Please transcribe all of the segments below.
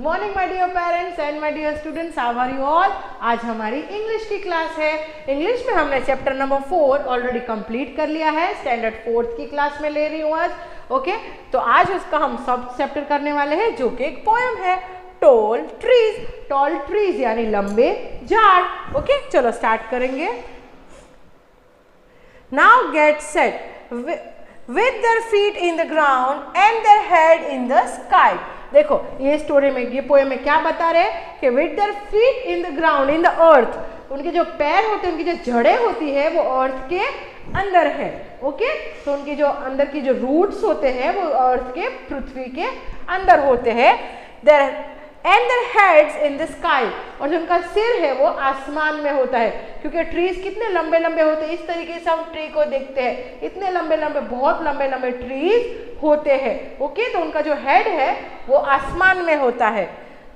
Morning my dear parents and my dear students, how are you all. आज हमारी English की class है। English में हमने चैप्टर नंबर 4 ऑलरेडी कंप्लीट कर लिया है। स्टैंडर्ड 4th की क्लास में ले रही हूँ आज। ओके, तो आज उसका हम सब चैप्टर करने वाले हैं जो कि एक पोएम है, टॉल ट्रीज। टॉल ट्रीज यानी लंबे झाड़। ओके, चलो स्टार्ट करेंगे। Now get set with their feet in the ground and their head in the sky। देखो ये स्टोरी में, ये पोएम में क्या बता रहे हैं कि with their feet in the ground in the earth, उनके जो पैर होते हैं, उनकी जो जड़ें होती है वो अर्थ के अंदर है। ओके, तो उनके जो अंदर की जो रूट्स होते हैं वो अर्थ के, पृथ्वी के अंदर होते हैं। their and their heads in the sky, और जो उनका सिर है वो आसमान में होता है। क्योंकि ट्रीज कितने लंबे लंबे होते हैं, इस तरीके से हम ट्री को देखते हैं, इतने लंबे लंबे, बहुत लंबे लंबे ट्रीज होते हैं। ओके, तो उनका जो हेड है वो आसमान में होता है।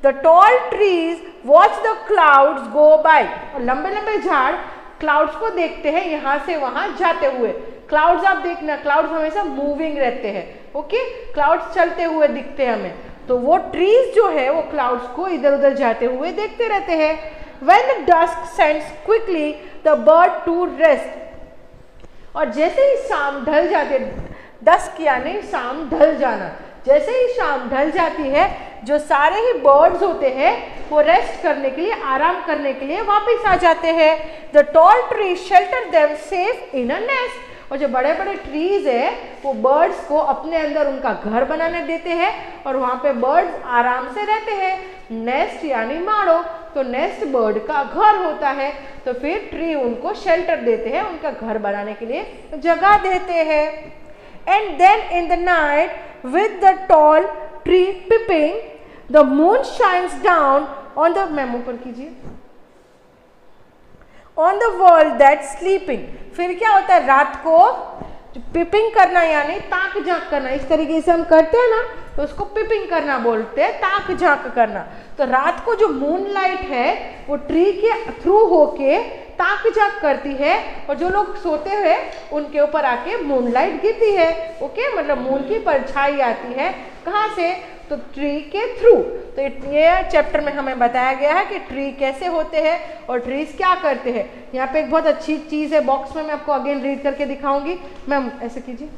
The tall trees watch the clouds go by, और लंबे लंबे झाड़ क्लाउड्स को देखते हैं यहाँ से वहां जाते हुए। क्लाउड्स आप देखना, क्लाउड्स हमेशा मूविंग रहते हैं। ओके, क्लाउड्स चलते हुए दिखते हैं हमें, तो वो ट्रीज जो है वो क्लाउड्स को इधर उधर जाते हुए देखते रहते हैं। When the dusk sends quickly the bird to rest, और जैसे ही शाम ढल जाती है, डस्क यानी शाम ढल जाना, जैसे ही शाम ढल जाती है जो सारे ही बर्ड्स होते हैं वो रेस्ट करने के लिए, आराम करने के लिए वापस आ जाते हैं। The tall trees shelter them safe in a nest, और जो बड़े बड़े ट्रीज है वो बर्ड्स को अपने अंदर उनका घर बनाने देते हैं और वहाँ पे बर्ड्स आराम से रहते हैं। नेस्ट यानी माड़ो, तो नेस्ट बर्ड का घर होता है, तो फिर ट्री उनको शेल्टर देते हैं, उनका घर बनाने के लिए जगह देते हैं। And then in the night with the tall tree peeping the moon shines down on the, ma'am ऊपर कीजिए, on the world that sleeping. फिर क्या होता है, रात को पिपिंग करना यानी ताक झांक करना, इस तरीके से हम करते हैं ना, तो उसको पिपिंग करना बोलते हैं, ताक झांक करना। तो रात को जो मूनलाइट है वो ट्री के थ्रू होके ताक झांक करती है, और जो लोग सोते हुए उनके ऊपर आके मूनलाइट गिरती है। ओके, मतलब मून की परछाई आती है, कहाँ से, तो ट्री के थ्रू। तो ये चैप्टर में हमें बताया गया है कि ट्री कैसे होते हैं और ट्रीज क्या करते हैं। यहाँ पे एक बहुत अच्छी चीज है, बॉक्स में मैं आपको अगेन रीड करके दिखाऊंगी। मैम ऐसे कीजिए।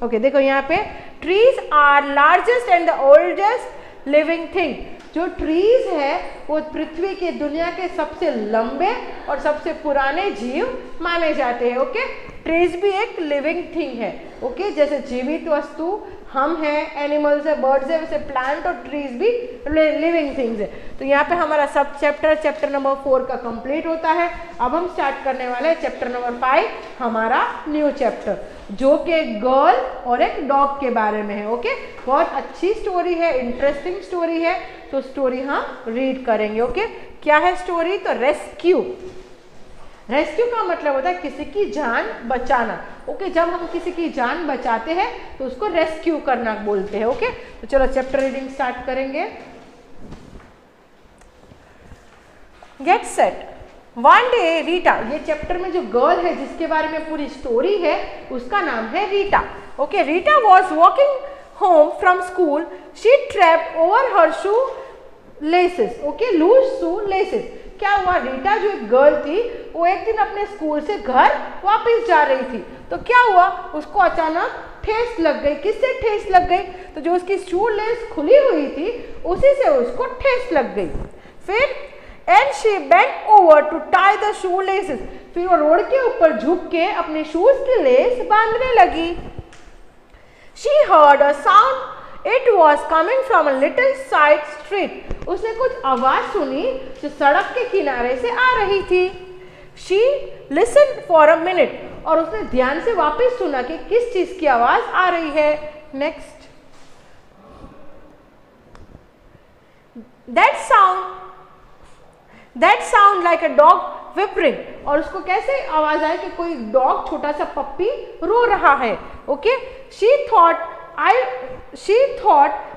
ओके, देखो यहाँ पे, trees are largest and the oldest living thing. जो ट्रीज है वो पृथ्वी के, दुनिया के सबसे लंबे और सबसे पुराने जीव माने जाते हैं। ओके, ट्रीज भी एक लिविंग थिंग है। ओके, जैसे जीवित वस्तु हम हैं, एनिमल्स है, बर्ड्स है, वैसे प्लांट और ट्रीज भी लिविंग थिंग्स है। तो यहाँ पे हमारा सब चैप्टर नंबर 4 का कंप्लीट होता है। अब हम स्टार्ट करने वाले हैं चैप्टर नंबर 5, हमारा न्यू चैप्टर, जो कि एक गर्ल और एक डॉग के बारे में है। ओके, बहुत अच्छी स्टोरी है, इंटरेस्टिंग स्टोरी है, तो स्टोरी हम रीड करेंगे। ओके, क्या है स्टोरी, तो रेस्क्यू। रेस्क्यू का मतलब होता है किसी की जान बचाना। ओके, जब हम किसी की जान बचाते हैं तो उसको रेस्क्यू करना बोलते हैं। ओके, तो चलो चैप्टर रीडिंग स्टार्ट करेंगे। Get set. One day Rita, ये चैप्टर में जो गर्ल है जिसके बारे में पूरी स्टोरी है उसका नाम है Rita. Okay, Rita was walking home from school, she tripped over her shoe laces. Okay, loose shoe laces. क्या हुआ, रीटा जो एक गर्ल थी वो एक दिन अपने स्कूल से घर वापस जा रही थी, तो क्या हुआ, उसको अचानक ठेस लग गई। किससे ठेस लग गई, तो जो उसकी शू लेस खुली हुई थी उसी से उसको ठेस लग गई। फिर and she bent over to tie the shoe laces, फिर वो रोड के ऊपर झुक के अपने शूज की लेस बांधने लगी। She heard a sound, it was coming from a little side street, उसने कुछ आवाज सुनी जो सड़क के किनारे से आ रही थी। She listen for a minute, और उसने ध्यान से वापस सुना कि किस चीज की आवाज आ रही है। Next, that sound like a dog whimpering, और उसको कैसे आवाज आई कि कोई डॉग, छोटा सा पप्पी रो रहा है। Okay, she thought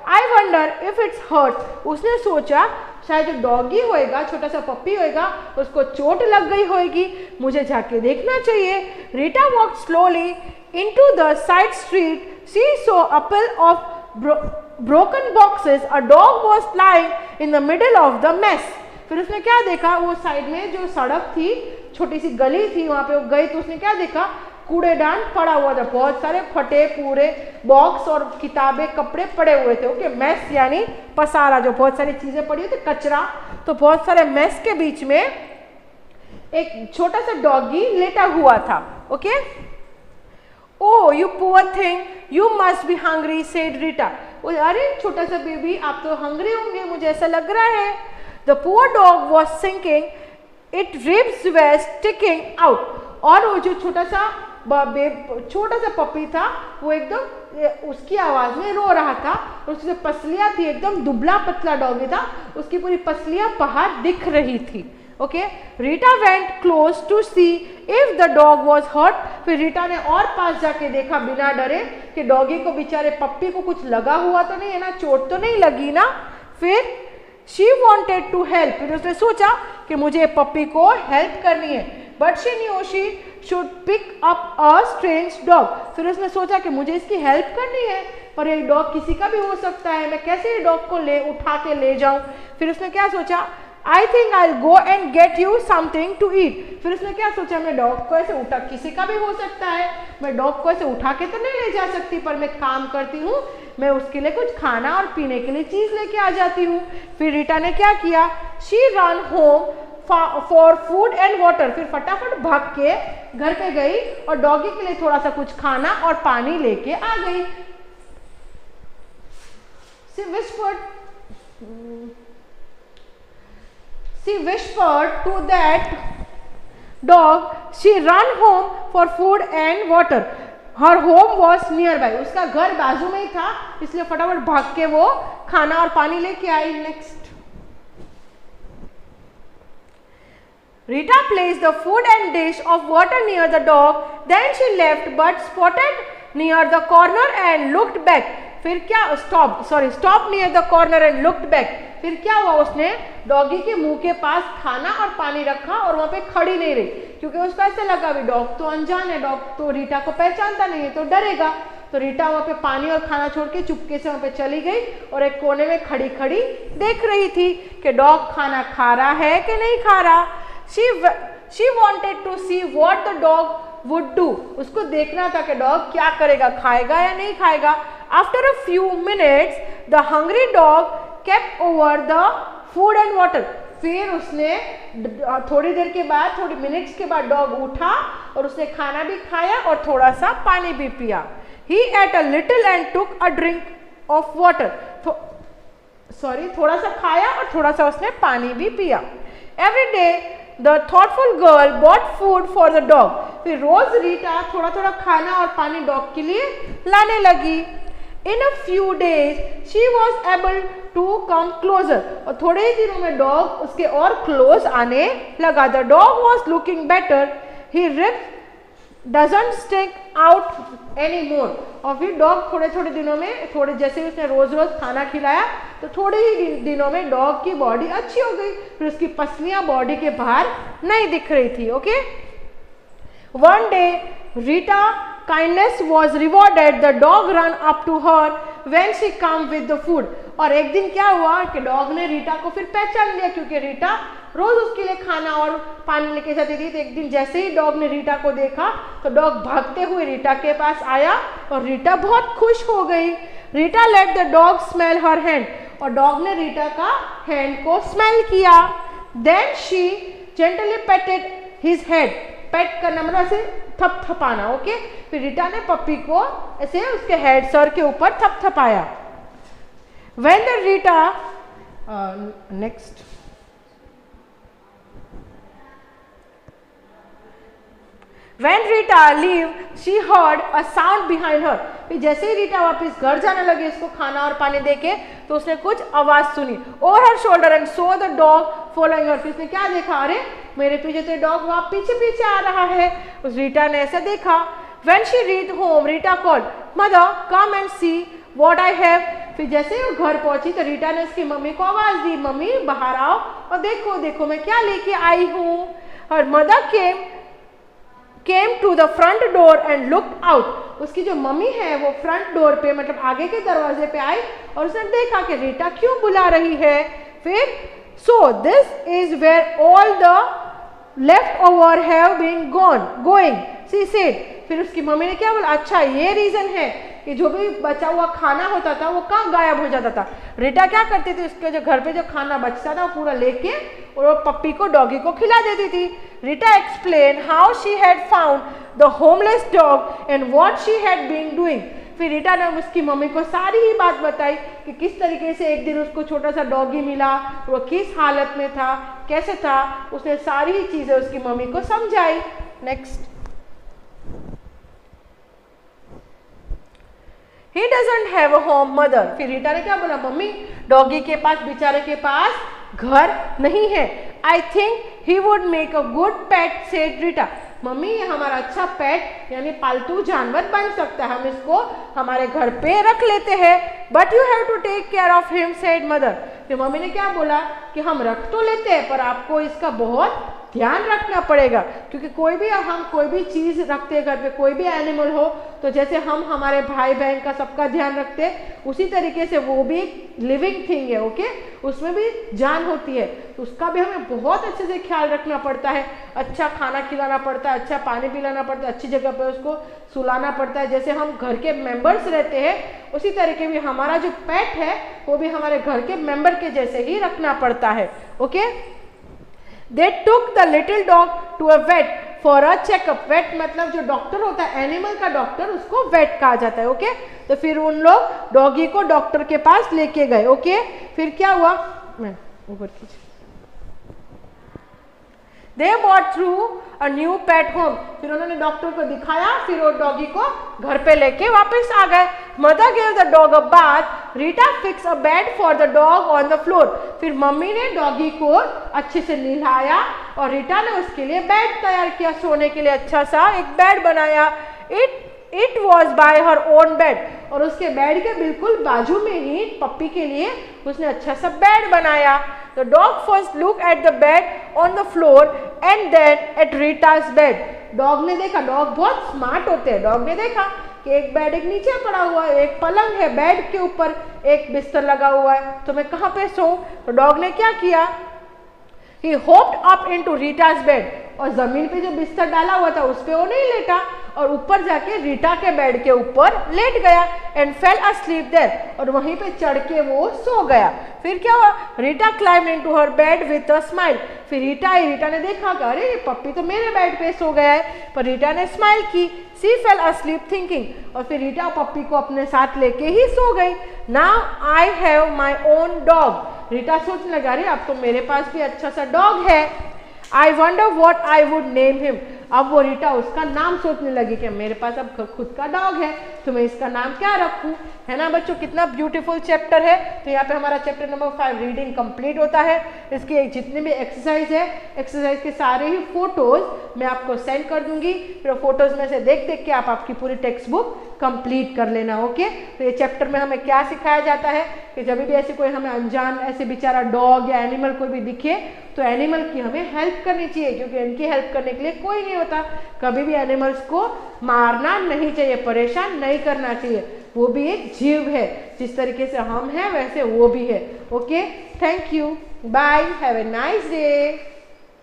I wonder if it's hurt, उसने सोचा शायद जो डॉगी होएगा, छोटा सा पप्पी होएगा, उसको चोट लग गई होएगी, मुझे जाके देखना चाहिए। Rita walked slowly into the side street, she saw a pill of broken boxes, a dog was lying in the middle of the mess. फिर उसने क्या देखा, वो साइड में जो सड़क थी, छोटी सी गली थी, वहां पे वो गई तो उसने क्या देखा, कूड़ेदान पड़ा हुआ था, बहुत सारे फटे पूरे बॉक्स और किताबें कपड़े पड़े हुए थे। ओके, मेस यानी पसारा, जो बहुत सारी चीजें पड़ी हुई थी, कचरा। तो बहुत सारे मेस के बीच में एक छोटा सा डॉगी लेटा हुआ था। Okay, oh you poor thing, you must be hungry, said Rita. अरे छोटा सा बेबी, आप तो हंग्री होंगे, मुझे ऐसा लग रहा है। The poor dog was sinking, it ribs were sticking out. और वो जो छोटा सा पपी था, वो एकदम उसकी आवाज में रो रहा था, और उसकी जो पसलियां थी, एकदम दुबला पतला डॉगी था, उसकी पूरी पसलियां बाहर दिख रही थी। Okay, Rita went close to see if the dog was hurt. फिर रीटा ने और पास जाके देखा बिना डरे कि डॉगी को, बेचारे पप्पी को कुछ लगा हुआ तो नहीं है ना, चोट तो नहीं लगी ना। फिर शी वॉन्टेड टू हेल्प, फिर उसने सोचा कि मुझे पप्पी को हेल्प करनी है, but she knew she should pick up a strange dog. फिर उसने सोचा कि मुझे इसकी हेल्प करनी है, पर ये डॉग किसी का भी हो सकता है, मैं कैसे ये डॉग को उठा के ले जाऊं। फिर उसने क्या सोचा, I think I go and get you something to eat. फिर उसने क्या सोचा, मैं डॉग को ऐसे उठा, किसी का भी हो सकता है, मैं डॉग को ऐसे उठा के तो नहीं ले जा सकती, पर मैं काम करती हूँ, मैं उसके लिए कुछ खाना और पीने के लिए चीज लेके आ जाती हूँ। फिर रीटा ने क्या किया, she run home for food and water. फिर फटाफट भाग के घर पे गई और डॉगी के लिए थोड़ा सा कुछ खाना और पानी लेके आ गई। She whispered to that dog. She ran home for food and water. Her home was nearby. उसका घर बाजू में ही था, इसलिए फटाफट भाग के वो खाना और पानी लेके आई। Next, Rita placed the food and dish of water near the dog. Then she left, but spotted near the corner and looked back. फिर क्या, stop near the corner and looked back. फिर क्या हुआ, उसने डॉगी के मुंह के पास खाना और पानी रखा और वहां पे खड़ी नहीं रही, क्योंकि उसको ऐसा लगा भी डॉग तो अनजान है, डॉग तो रीटा को पहचानता नहीं है, तो डरेगा। तो रीटा वहां पे पानी और खाना छोड़ के चुपके से वहां पे चली गई और एक कोने में खड़ी खड़ी देख रही थी कि डॉग खाना खा रहा है कि नहीं खा रहा। She wanted to see what the dog would do. उसको देखना था कि डॉग क्या करेगा, खाएगा या नहीं खाएगा। After a few minutes, the hungry dog kept over the food and water. फिर उसने थोड़ी देर के बाद, थोड़ी मिनट्स के बाद डॉग उठा और उसने खाना भी खाया और थोड़ा सा पानी भी पिया। He ate a little and took a drink of water. थोड़ा सा खाया और थोड़ा सा उसने पानी भी पिया। Every day the thoughtful girl bought food for the dog. फिर रोज रीटा थोड़ा थोड़ा खाना और पानी डॉग के लिए लाने लगी। In a few days she was able to come closer. और थोड़े ही दिनों में डॉग उसके और क्लोज आने लगा। The dog was looking better. He ribs doesn't stick out anymore. और फिर डॉग थोड़े थोड़े दिनों में, थोड़े जैसे उसने रोज रोज खाना खिलाया तो थोड़े ही दिनों में डॉग की बॉडी अच्छी हो गई, फिर उसकी पसलियां बॉडी के बाहर नहीं दिख रही थी। Okay, one day Rita kindness was rewarded. The dog ran up to her when she came with the food. और एक दिन क्या हुआ कि डॉग ने रीटा को फिर पहचान लिया, क्योंकि रीटा रोज उसके लिए खाना और पानी लेके जाती थी। तो एक दिन जैसे ही डॉग ने रीटा को देखा तो डॉग भागते हुए रीटा के पास आया और रीटा बहुत खुश हो गई। Rita let the dog smell her hand, और डॉग ने रीटा का हैंड को स्मेल किया। Then she gently patted his head. Pet करना मतलब ऐसे थपथपाना। ओके, फिर रीटा ने पप्पी को ऐसे उसके हेड, सर के ऊपर थपथपाया। When the Rita next When Rita leave, she heard a sound behind her. फिर जैसे ही रीटा वापस घर जाने लगी इसको खाना और पानी देके, तो उसने कुछ आवाज सुनी over her shoulder and saw the dog following her. फिर उसने क्या देखा, अरे मेरे पीछे तो डॉग वहां पीछे पीछे आ रहा है। उस रीटा ने ऐसा देखा। When she reached home, Rita called, Mother, come and see what I have. फिर जैसे ही वो घर पहुंची तो रीटा ने उसकी मम्मी को आवाज दी, मम्मी बाहर आओ और देखो देखो मैं क्या लेके आई हूँ। और mother came came to the front door and looked out. उसकी जो मम्मी है वो फ्रंट डोर पे मतलब आगे के दरवाजे पे आई और उसने देखा कि रीटा क्यों बुला रही है। फिर so this is where all the left over have been going she said. फिर उसकी मम्मी ने क्या बोला, अच्छा ये रीजन है कि जो भी बचा हुआ खाना होता था वो कहाँ गायब हो जाता था। रीटा क्या करती थी, उसके जो घर पे जो खाना बचता था वो पूरा लेके और वो पप्पी को डॉगी को खिला देती थी। Rita explain how she had found the homeless dog and what she had been doing. फिर रीटा ने उसकी मम्मी को सारी ही बात बताई कि किस तरीके से एक दिन उसको छोटा सा डॉगी मिला, वो किस हालत में था, कैसे था। उसने सारी ही चीजें उसकी मम्मी को समझाई। Next, He doesn't have a home, mother। फिर रीटा ने क्या बोला, मम्मी डॉगी के पास, बेचारे के पास घर नहीं है। I think he would make a good pet, said Rita. Mummy ये हमारा अच्छा पेट यानी पालतू जानवर बन सकता है, हम इसको हमारे घर पे रख लेते हैं। But you have to take care of him, said mother. फिर मम्मी ने क्या बोला कि हम रख तो लेते हैं पर आपको इसका बहुत ध्यान रखना पड़ेगा, क्योंकि हम कोई भी चीज रखते हैं घर पे, कोई भी एनिमल हो तो जैसे हम हमारे भाई बहन का सबका ध्यान रखते हैं उसी तरीके से वो भी लिविंग थिंग है। ओके, उसमें भी जान होती है तो उसका भी हमें बहुत अच्छे से ख्याल रखना पड़ता है। अच्छा खाना खिलाना पड़ता है, अच्छा पानी पिलाना पड़ता है, अच्छी जगह पे उसको सुलाना पड़ता है। जैसे हम घर के मेंबर्स रहते हैं उसी तरीके भी हमारा जो पेट है वो भी हमारे घर के मेंबर के जैसे ही रखना पड़ता है। Okay, They took the little dog to a vet for a checkup। vet मतलब जो डॉक्टर होता है, एनिमल का डॉक्टर, उसको वेट कहा जाता है। ओके, तो फिर उन लोग डॉगी को डॉक्टर के पास लेके गए। ओके, फिर क्या हुआ, मैं ऊपर खींच, They bought through a new pet home। फिर उन्होंने डॉक्टर को दिखाया, फिर वो डॉगी को घर पे लेके वापस आ गए। Mother gave the dog a bath, Rita fixed a bed for the dog on the floor। फिर मम्मी ने डॉगी को अच्छे से नहलाया और रीटा ने उसके लिए बेड तैयार किया, सोने के लिए अच्छा सा एक बेड बनाया। It was by her own bed, और उसके बेड के बिल्कुल बाजू में ही पप्पी के लिए उसने अच्छा सा बेड बनाया। The dog first looked at the bed on the floor and then at Rita's bed। Dog ने देखा, डॉग बहुत स्मार्ट होते हैं, डॉग ने देखा कि एक बेड एक नीचे पड़ा हुआ है, एक पलंग है, बेड के ऊपर एक बिस्तर लगा हुआ है, तो मैं कहाँ पे सोऊं। तो डॉग ने क्या किया, He hopped up into Rita's bed। और जमीन पे जो बिस्तर डाला हुआ था उस पे वो नहीं लेटा और ऊपर जाके रीटा के बेड के ऊपर लेट गया। एंड फेल asleep there, और वहीं पे चढ़ के वो सो गया। फिर क्या हुआ, Rita climbed into her bed with a smile. फिर रीटा ने देखा कि अरे ये पप्पी तो मेरे बेड पे सो गया है, पर रीटा ने स्माइल की। सी फेल asleep thinking, और फिर रीटा पप्पी को अपने साथ लेके ही सो गई। Now I have my own dog. Rita सोचने लगा, अरे अब तो मेरे पास भी अच्छा सा डॉग है। I wonder what I would name him. अब वो रीटा उसका नाम सोचने लगी कि मेरे पास अब खुद का डॉग है तो मैं इसका नाम क्या रखूं। है ना बच्चों, कितना ब्यूटीफुल चैप्टर है। तो यहाँ पे हमारा चैप्टर नंबर 5 रीडिंग कंप्लीट होता है। इसके जितने भी एक्सरसाइज है, एक्सरसाइज के सारे ही फोटोज मैं आपको सेंड कर दूंगी, फिर फोटोज में से देख देख के आप आपकी पूरी टेक्स्ट बुक कंप्लीट कर लेना। ओके, तो ये चैप्टर में हमें क्या सिखाया जाता है कि जब भी ऐसे कोई हमें अनजान ऐसे बेचारा डॉग या एनिमल कोई भी दिखे तो एनिमल की हमें हेल्प करनी चाहिए, क्योंकि इनकी हेल्प करने के लिए कोई नहीं होता। कभी भी एनिमल्स को मारना नहीं चाहिए, परेशान नहीं करना चाहिए। वो भी एक जीव है, जिस तरीके से हम हैं वैसे वो भी है। Okay, thank you, bye, have a nice day.